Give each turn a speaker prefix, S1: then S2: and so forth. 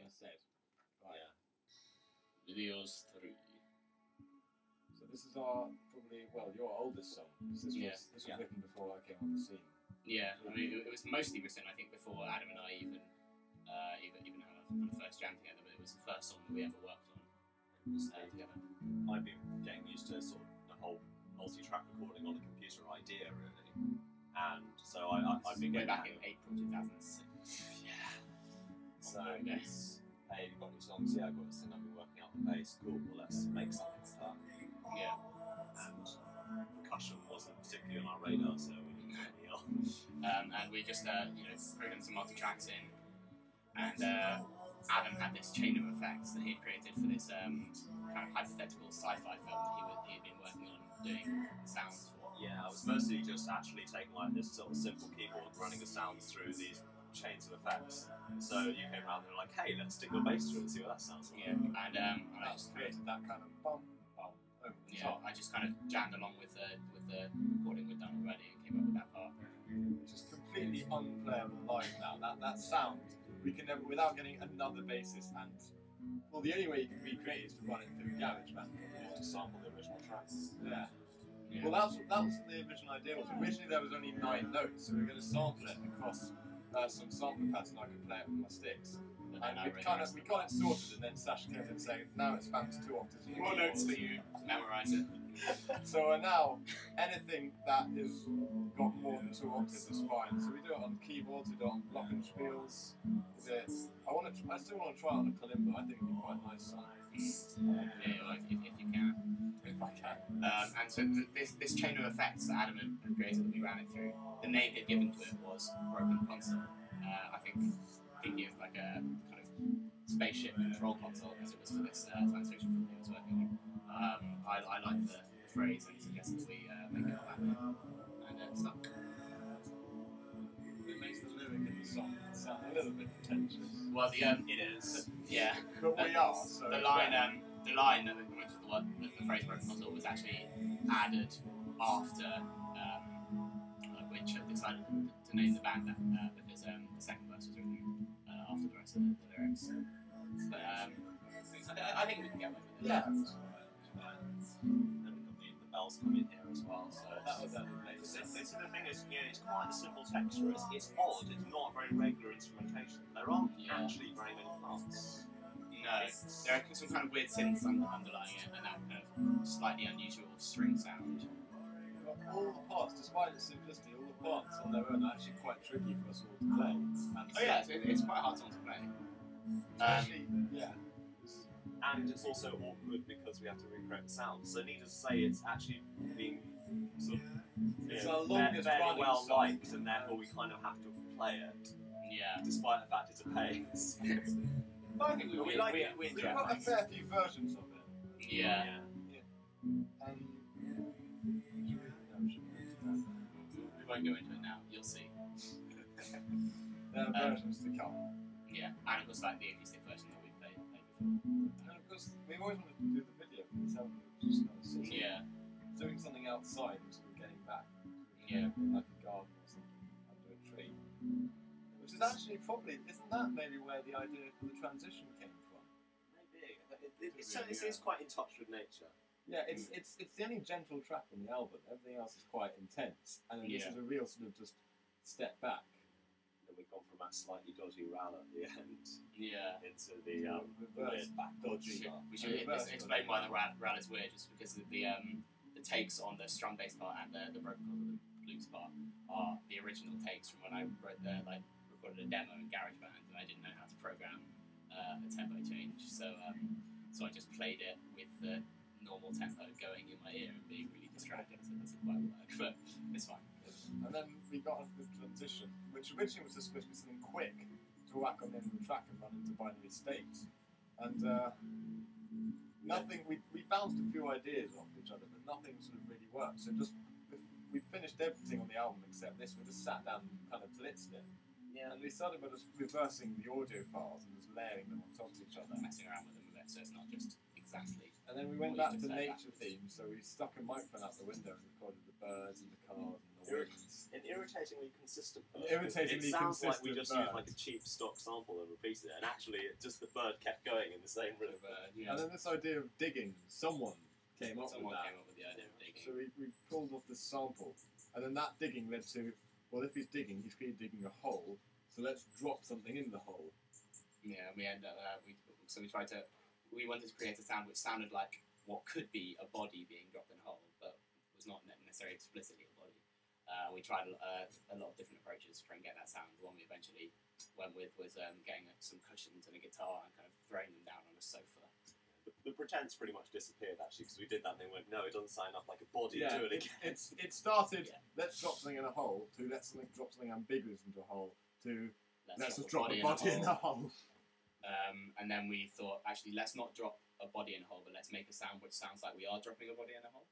S1: I said. Right.
S2: Yeah. Videos 3.
S1: So this is our your oldest song. This was written before I came on the scene.
S2: Yeah, I mean it was mostly written I think before Adam and I even had our kind of first jam together, but it was the first song that we ever worked on together.
S3: I've been getting used to sort of the whole multi-track recording on a computer idea really, and so I've been
S2: way
S3: getting
S2: back in April 2006.
S3: Yeah. So yes. Hey, you've got any songs? Yeah, I've got this thing I've been working out the bass. Cool, well let's make something with that.
S2: Yeah.
S3: And percussion wasn't particularly on our radar, so we didn't do any else.
S2: And we just programmed some multi-tracks in, and Adam had this chain of effects that he had created for this kind of hypothetical sci-fi film that he had been working on doing sounds for.
S3: Yeah, I was mostly just actually taking like this sort of simple keyboard, running the sounds through these chains of effects. So you came around and were like, hey, let's stick your bass through it and see what that sounds like.
S2: Yeah, and I just
S1: created that kind of bum over the top.
S2: I just kind of jammed along with the recording we'd done already and came up with that part.
S1: Just completely unplayable live now. That sound we can never, without getting another bassist, and well, the only way you can recreate it is to run it through GarageBand.
S3: To sample the original tracks.
S1: Yeah. Well, that was the original idea. Originally there was only 9 notes, so we were going to sample it across some sampling pattern I could play it with my sticks. And we got it sorted, and then Sash came in saying, now it spans 2 octaves.
S2: More notes for you, memorize it.
S1: So now anything that is got more than 2 octaves is fine. So we do it on keyboards, we do it on glockenspiels. I still want to try it on a kalimba. I think it'd be quite a nice song.
S2: If you can.
S1: If I can.
S2: And so this chain of effects that Adam had created that we ran it through, the name he'd given to it was Broken Console. I think thinking of like a kind of spaceship control console because it was for this science fiction film he was working on. I liked the phrase and suggested that we make it that way. And stuff.
S1: It makes the lyric in the song sound a little bit pretentious.
S2: Well,
S3: it is.
S2: Yeah.
S1: But we are. So
S2: the line that which is the phrase "broken console" was actually added after which decided to name the band that because the second verse was written after the rest of the lyrics. But I think we can get away with it.
S1: Yeah.
S3: The bells come in here as well, so
S1: that was the
S3: thing is, it's quite a simple texture. It's odd. It's not very regular instrumentation. There aren't actually very many parts.
S2: No, there are some kind of weird synths underlying it, and that kind of slightly unusual string sound.
S1: All the parts, despite its simplicity, all the parts on their own are actually quite tricky for us all to play.
S2: It's quite a hard song to play.
S1: Especially,
S3: and it's also awkward because we have to recreate the sound. So needless to say, it's actually being sort of very well liked, and therefore we kind of have to play it.
S2: Yeah.
S3: Despite the fact it's a pain.
S1: But I think we like it. We've got a fair few versions of it.
S2: Yeah. We won't go into it now. You'll see.
S1: There are versions to come.
S2: Yeah, and of course, like the acoustic version that we've played before.
S1: And of course, we've always wanted to do the video for this album, just kind of sitting, doing something outside and sort of getting back.
S2: Yeah.
S1: Like a garden or something under a tree. Which is actually isn't that maybe where the idea for the transition came from?
S3: Maybe. It certainly seems quite in touch with nature.
S1: Yeah, it's the only gentle track on the album. Everything else is quite intense, and then this is a real sort of just step back.
S3: And then we've gone from that slightly dodgy row at the end, into the
S1: reverse
S3: back dodgy.
S2: We should explain why the row is weird, just because the takes on the strum bass part and the broken chord and the blues part are the original takes from when I recorded a demo in GarageBand, and I didn't know how to program a tempo change, so I just played it with the normal tempo going in my ear and being really distracted, so it doesn't quite work, but it's fine.
S1: And then we got onto the transition, which originally was just supposed to be something quick to whack on the end of the track and run into binary states. And nothing, we bounced a few ideas off each other, but nothing sort of really worked. So we finished everything on the album except this. We just sat down and kind of blitzed it. Yeah. And we started by just reversing the audio files and just layering them on top of each other.
S2: Messing around with them a bit, so it's not just exactly.
S1: And then we went back to nature theme, so we stuck a microphone out the window and recorded the birds and the cars and the winds.
S3: An irritatingly consistent bird.
S1: Irritatingly
S3: it sounds like we
S1: consistent
S3: just
S1: bird.
S3: used like a cheap stock sample and repeated it, and actually the bird kept going in the same rhythm.
S1: And then this idea of digging, someone came up with
S2: the idea of digging.
S1: So we pulled off this sample, and then that digging led to, well, if he's digging, he's clearly digging a hole, so let's drop something in the hole.
S2: Yeah, we ended up, we wanted to create a sound which sounded like what could be a body being dropped in a hole, but was not necessarily explicitly a body. We tried a lot of different approaches to try and get that sound. The one we eventually went with was getting some cushions and a guitar and kind of throwing them down on a sofa.
S3: The pretense pretty much disappeared actually, because we did that and they went, no, it doesn't sound enough like a body, do it again.
S1: It started, let's drop something in a hole, to let's drop something ambiguous into a hole, to let's just drop a body in a hole.
S2: And then we thought, actually, let's not drop a body in a hole, but let's make a sound which sounds like we are dropping a body in a hole.